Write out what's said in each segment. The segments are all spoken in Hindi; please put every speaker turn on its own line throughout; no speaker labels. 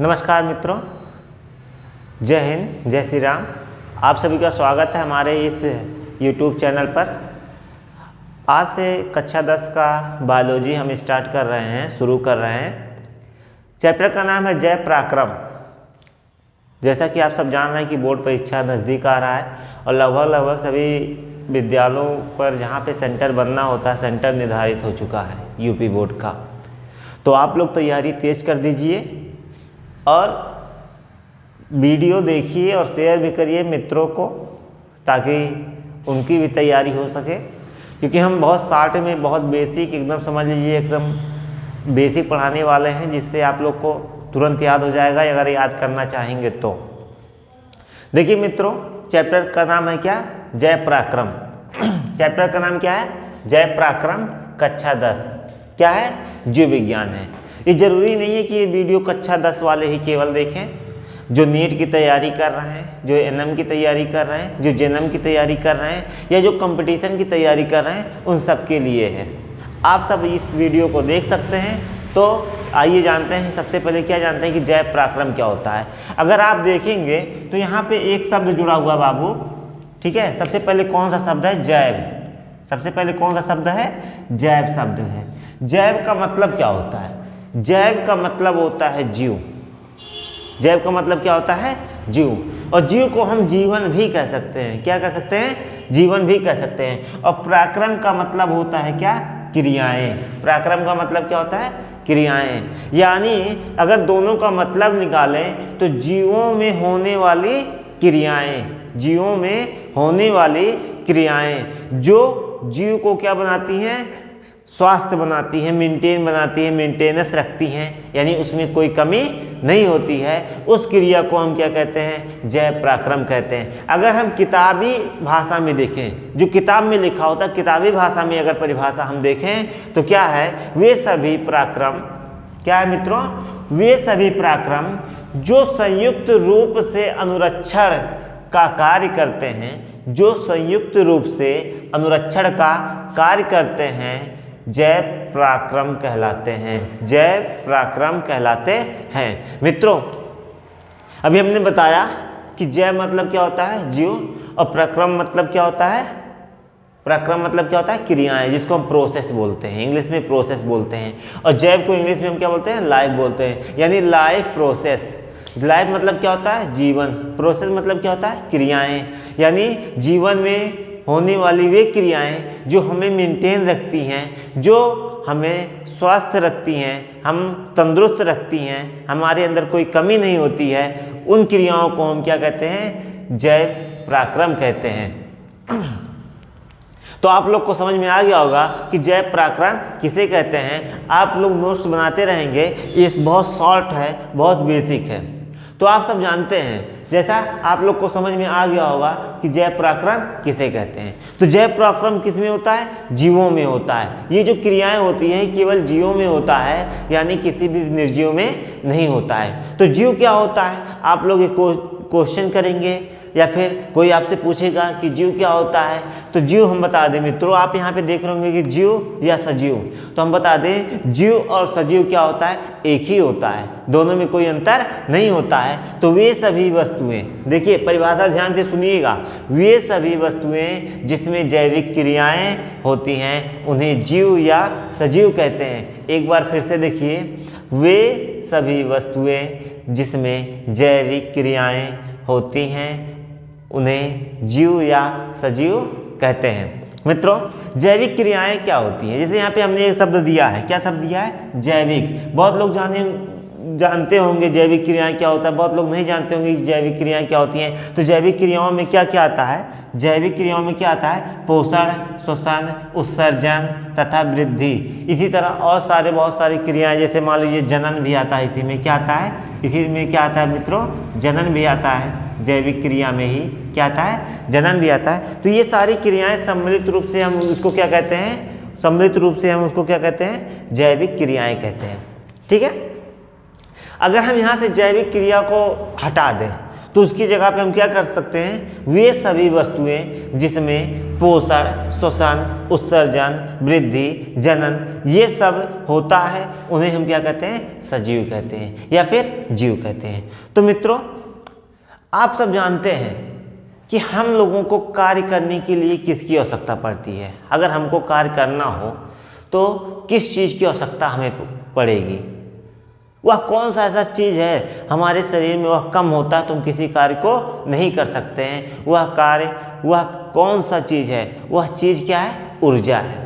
नमस्कार मित्रों, जय हिंद, जय श्री राम। आप सभी का स्वागत है हमारे इस YouTube चैनल पर। आज से कक्षा 10 का बायोलॉजी हम स्टार्ट कर रहे हैं, शुरू कर रहे हैं। चैप्टर का नाम है जय पराक्रम। जैसा कि आप सब जान रहे हैं कि बोर्ड परीक्षा नज़दीक आ रहा है और लगभग सभी विद्यालयों पर जहाँ पे सेंटर बनना होता है, सेंटर निर्धारित हो चुका है यूपी बोर्ड का। तो आप लोग तैयारी तेज कर दीजिए और वीडियो देखिए और शेयर भी करिए मित्रों को, ताकि उनकी भी तैयारी हो सके। क्योंकि हम बहुत शॉर्ट में, बहुत बेसिक, एकदम समझ लीजिए एकदम बेसिक पढ़ाने वाले हैं, जिससे आप लोग को तुरंत याद हो जाएगा अगर याद करना चाहेंगे तो। देखिए मित्रों, चैप्टर का नाम है क्या? जय पराक्रम। चैप्टर का नाम क्या है? जय पराक्रम, कक्षा 10। क्या है? जीव विज्ञान है। ये जरूरी नहीं है कि ये वीडियो कक्षा 10 वाले ही केवल देखें। जो नीट की तैयारी कर रहे हैं, जो एनएम की तैयारी कर रहे हैं, जो जेएनएम की तैयारी कर रहे हैं, या जो कंपटीशन की तैयारी कर रहे हैं, उन सब के लिए है। आप सब इस वीडियो को देख सकते हैं। तो आइए जानते हैं, सबसे पहले क्या जानते हैं कि जय पराक्रम क्या होता है। अगर आप देखेंगे तो यहाँ पे एक शब्द जुड़ा हुआ बाबू, ठीक है। सबसे पहले कौन सा शब्द है? जैव। सबसे पहले कौन सा शब्द है? जैव शब्द है। जैव का मतलब क्या होता है? जैव का मतलब होता है जीव। जैव का मतलब क्या होता है? जीव। और जीव को हम जीवन भी कह सकते हैं। क्या कह सकते हैं? जीवन भी कह सकते हैं। और पराक्रम का मतलब होता है क्या? क्रियाएं। पराक्रम का मतलब क्या होता है? क्रियाएं। यानी अगर दोनों का मतलब निकालें तो जीवों में होने वाली क्रियाएं, जीवों में होने वाली क्रियाएं जो जीव को क्या बनाती हैं? स्वास्थ्य बनाती हैं, मेंटेन बनाती हैं, मेंटेनेंस रखती हैं, यानी उसमें कोई कमी नहीं होती है। उस क्रिया को हम क्या कहते हैं? जय पराक्रम कहते हैं। अगर हम किताबी भाषा में देखें, जो किताब में लिखा होता है, किताबी भाषा में अगर परिभाषा हम देखें तो क्या है? वे सभी पराक्रम, क्या है मित्रों? वे सभी पराक्रम जो संयुक्त रूप से अनुरक्षण का कार्य करते हैं, जो संयुक्त रूप से अनुरक्षण का कार्य करते हैं, जय पराक्रम कहलाते हैं। जय पराक्रम कहलाते हैं। मित्रों, अभी हमने बताया कि जय मतलब क्या होता है? जीव। और पराक्रम मतलब क्या होता है? पराक्रम मतलब क्या होता है? क्रियाएं, जिसको हम प्रोसेस बोलते हैं, इंग्लिश में प्रोसेस बोलते हैं। और जैव को इंग्लिश में हम क्या बोलते हैं? लाइफ बोलते हैं, यानी लाइफ प्रोसेस। लाइफ मतलब क्या होता है? जीवन। प्रोसेस मतलब क्या होता है? क्रियाएं, यानी जीवन में होने वाली वे क्रियाएं जो हमें मेंटेन रखती हैं, जो हमें स्वस्थ रखती हैं, हम तंदुरुस्त रखती हैं, हमारे अंदर कोई कमी नहीं होती है, उन क्रियाओं को हम क्या कहते हैं? जय पराक्रम कहते हैं। तो आप लोग को समझ में आ गया होगा कि जय पराक्रम किसे कहते हैं। आप लोग नोट्स बनाते रहेंगे, ये बहुत शॉर्ट है, बहुत बेसिक है। तो आप सब जानते हैं, जैसा आप लोग को समझ में आ गया होगा कि जय पराक्रम किसे कहते हैं। तो जय पराक्रम किस में होता है? जीवों में होता है। ये जो क्रियाएं होती हैं केवल जीवों में होता है, यानी किसी भी निर्जीव में नहीं होता है। तो जीव क्या होता है? आप लोग एक क्वेश्चन करेंगे या फिर कोई आपसे पूछेगा कि जीव क्या होता है, तो जीव हम बता दें मित्रों। आप यहाँ पे देख रहे होंगे कि जीव या सजीव, तो हम बता दें जीव और सजीव क्या होता है? एक ही होता है, दोनों में कोई अंतर नहीं होता है। तो वे सभी वस्तुएं, देखिए परिभाषा ध्यान से सुनिएगा, वे सभी वस्तुएं जिसमें जैविक क्रियाएं होती हैं उन्हें जीव या सजीव कहते हैं। एक बार फिर से देखिए, वे सभी वस्तुएं जिसमें जैविक क्रियाएं होती हैं उन्हें जीव या सजीव कहते हैं। मित्रों, जैविक क्रियाएं क्या होती हैं? जैसे यहाँ पे हमने एक शब्द दिया है। क्या शब्द दिया है? जैविक। बहुत लोग जानते होंगे जैविक क्रियाएं क्या होता है, बहुत लोग नहीं जानते होंगे कि जैविक क्रियाएं क्या होती हैं। तो जैविक क्रियाओं में क्या क्या आता है? जैविक क्रियाओं में क्या आता है? पोषण, श्वसन, उत्सर्जन तथा वृद्धि। इसी तरह और बहुत सारी क्रियाएं, जैसे मान लीजिए जनन भी आता है। इसी में क्या आता है? इसी में क्या आता है मित्रों? जनन भी आता है। जैविक क्रिया में ही क्या आता है? जनन भी आता है। तो ये सारी क्रियाएं सम्मिलित रूप से हम उसको क्या कहते हैं? सम्मिलित रूप से हम उसको क्या कहते हैं? जैविक क्रियाएं कहते हैं। ठीक है। अगर हम यहाँ से जैविक क्रिया को हटा दें तो उसकी जगह पे हम क्या कर सकते हैं, वे सभी वस्तुएं जिसमें पोषण, श्वसन, उत्सर्जन, वृद्धि, जनन ये सब होता है, उन्हें हम क्या कहते हैं, सजीव कहते हैं या फिर जीव कहते हैं। तो मित्रों, आप सब जानते हैं कि हम लोगों को कार्य करने के लिए किसकी आवश्यकता पड़ती है। अगर हमको कार्य करना हो तो किस चीज़ की आवश्यकता हमें पड़ेगी, वह कौन सा ऐसा चीज़ है हमारे शरीर में वह कम होता है तो हम किसी कार्य को नहीं कर सकते हैं। वह कार्य, वह कौन सा चीज़ है, वह चीज़ क्या है, ऊर्जा है।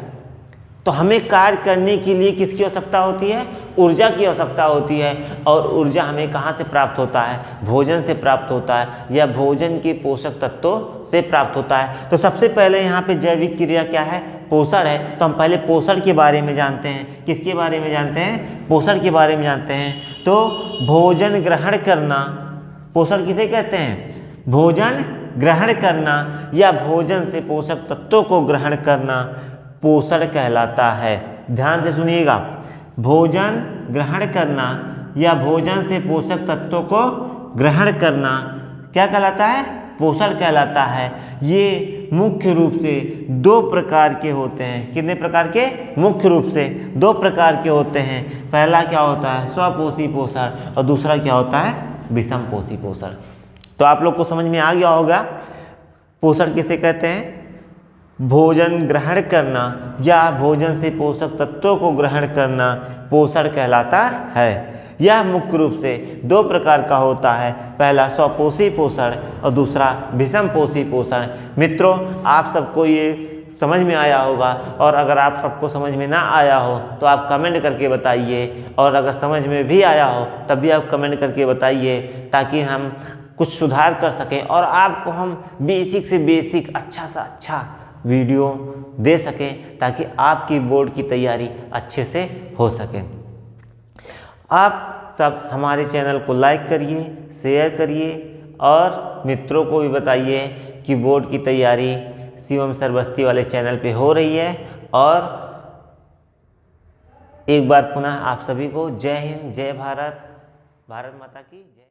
तो हमें कार्य करने के लिए किसकी आवश्यकता होती है, ऊर्जा की आवश्यकता होती है। और ऊर्जा हमें कहाँ से प्राप्त होता है, भोजन से प्राप्त होता है या भोजन के पोषक तत्वों से प्राप्त होता है। तो सबसे पहले यहाँ पे जैविक क्रिया क्या है, पोषण है। तो हम पहले पोषण के बारे में जानते हैं। किसके बारे में जानते हैं, पोषण के बारे में जानते हैं। तो भोजन ग्रहण करना, पोषण किसे कहते हैं, भोजन ग्रहण करना या भोजन से पोषक तत्वों को ग्रहण करना पोषण कहलाता है। ध्यान से सुनिएगा, भोजन ग्रहण करना या भोजन से पोषक तत्वों को ग्रहण करना क्या कहलाता है, पोषण कहलाता है। ये मुख्य रूप से दो प्रकार के होते हैं। कितने प्रकार के, मुख्य रूप से दो प्रकार के होते हैं। पहला क्या होता है, स्वपोषी पोषण और दूसरा क्या होता है, विषम पोषी पोषण। तो आप लोग को समझ में आ गया होगा पोषण किसे कहते हैं, भोजन ग्रहण करना या भोजन से पोषक तत्वों को ग्रहण करना पोषण कहलाता है। यह मुख्य रूप से दो प्रकार का होता है, पहला स्वपोषी पोषण और दूसरा विषम पोषी पोषण। मित्रों, आप सबको ये समझ में आया होगा, और अगर आप सबको समझ में ना आया हो तो आप कमेंट करके बताइए, और अगर समझ में भी आया हो तब भी आप कमेंट करके बताइए, ताकि हम कुछ सुधार कर सकें और आपको हम बेसिक से बेसिक अच्छा सा अच्छा वीडियो दे सकें, ताकि आपकी बोर्ड की तैयारी अच्छे से हो सके। आप सब हमारे चैनल को लाइक करिए, शेयर करिए और मित्रों को भी बताइए कि बोर्ड की तैयारी शिवम सर बस्ती वाले चैनल पे हो रही है। और एक बार पुनः आप सभी को जय हिंद, जय भारत, भारत माता की जय।